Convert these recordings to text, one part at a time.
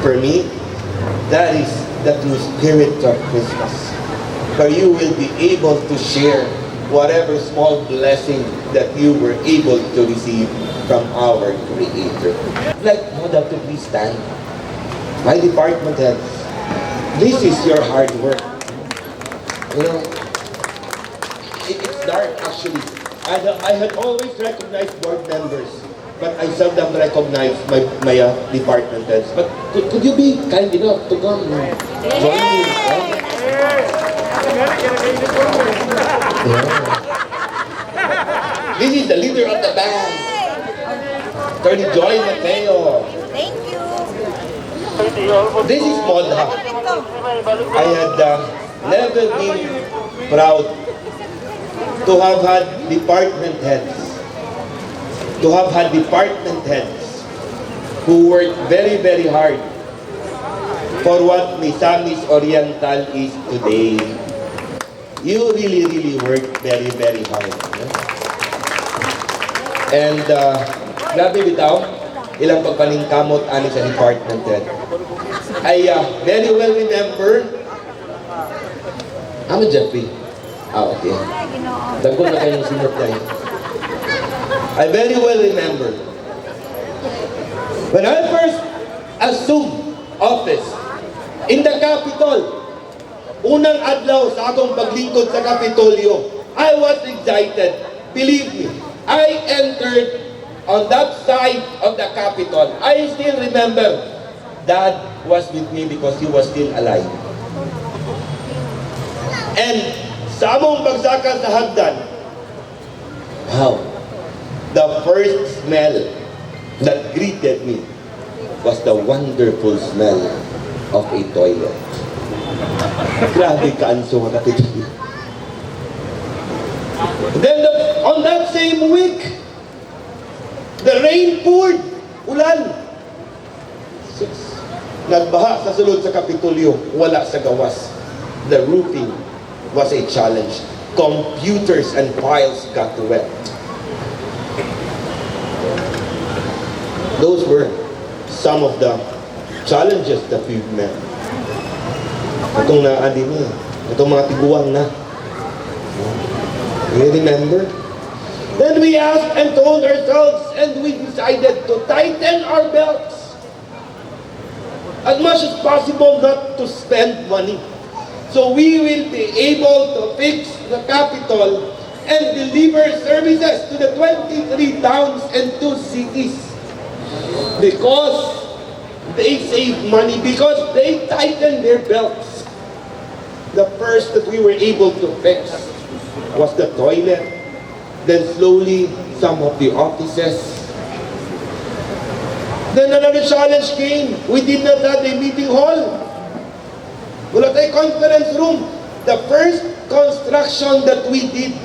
For me, that is the true spirit of Christmas, where you will be able to share whatever small blessing that you were able to receive from our Creator. Like, MODHA, to please stand. My department heads, this is your hard work. You know, it's dark actually. I had always recognized board members, but I seldom recognize my department heads. But could you be kind enough to come join me? This is the leader of the band, Attorney Joy Mateo. Thank you. This is MODHA. I had never been proud to have had department heads who worked very, very hard for what Misamis Oriental is today. You really, really worked very, very hard. And grabe bitaw, ilang pagpaningkamot ani sa department head. I very well remember. Jeffrey. Okay. Dagol na kayong sinot na yun. I very well remember when I first assumed office in the Capitol, unang adlaw sa akong paglingkod sa Kapitolyo, I was excited. Believe me, I entered on that side of the Capitol. I still remember Dad was with me because he was still alive. And sa among pagsaka sa hagdan, wow, the first smell that greeted me was the wonderful smell of a toilet. Grabe kaanso mga kapitid. Then on that same week, the rain poured, ulan. Nagbaha sa sulod sa Kapitolyo, wala sa gawas. The roofing was a challenge. Computers and files got wet. Those were some of the challenges that we've met. Itong naadi mo, itong mga tiguan na. You remember? Then we asked and told ourselves, and we decided to tighten our belts. As much as possible not to spend money. So we will be able to fix the Capitol and deliver services to the 23 towns and 2 cities. Because they save money, because they tighten their belts. The first that we were able to fix was the toilet. Then slowly, some of the offices. Then another challenge came. We did not have a meeting hall. Wala tayong conference room. The first construction that we did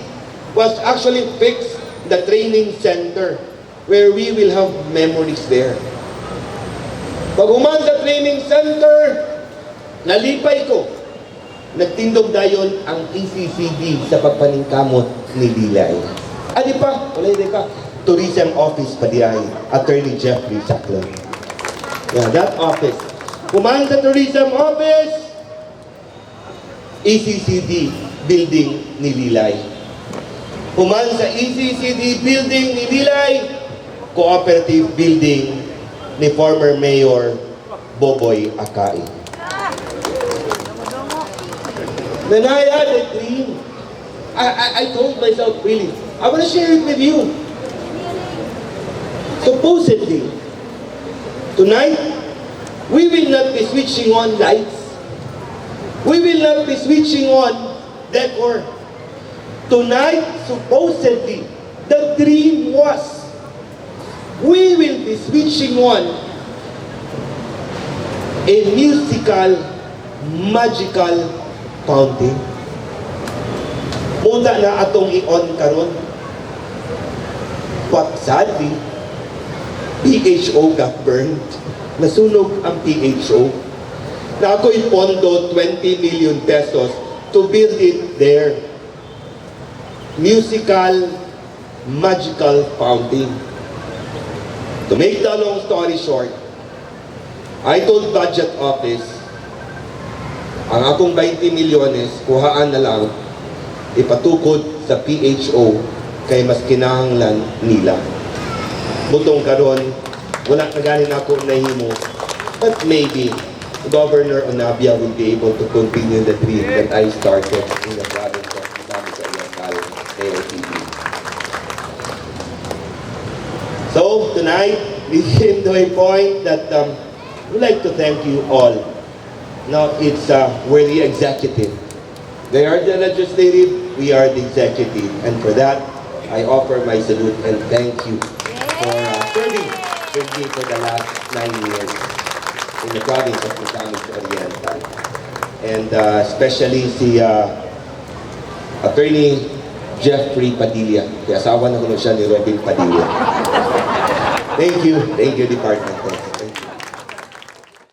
was actually fix the training center where we will have memories there. Pag human sa training center, nalipay ko. Nagtindog dayon ang ECCD sa pagpaningkamot ni Lilay. Di pa, wala di pa. Tourism Office pa di ay Attorney Jeffrey Sacklon. Yeah, that office. Human sa Tourism Office, ECCD building ni Lilay. Human sa ECCD building ni Lilay, cooperative building ni former Mayor Boboy Akai. Then I had a dream. I told myself, really, I want to share it with you. Supposedly, tonight, we will not be switching on lights. We will not be switching on decor. Tonight, supposedly, the dream was, we will be switching on a musical, magical fountain. Muna na atong i-on karon. But sadly, PHO got burned. Nasunog ang PHO. Na ako'y pondo 20 million pesos to build it there. Musical, magical fountain. To make the long story short, I told budget office, ang akong 20 milyones, kuhaan na lang, ipatukod sa PHO kay mas kinahanglan nila. Butong karon, wala na ganin ako nahimo, but maybe Governor Onabia will be able to continue the dream that I started in the province of Misamis Oriental, AOTP. So, tonight, we came to a point that we'd like to thank you all. Now, we're the executive. They are the legislative, we are the executive. And for that, I offer my salute and thank you for serving with me for the last 9 years in the province of Misamis Oriental. And especially si Attorney Jeffrey Padilla. Kaya asawa na ko siya ni Robin Padilla. Thank you, Department.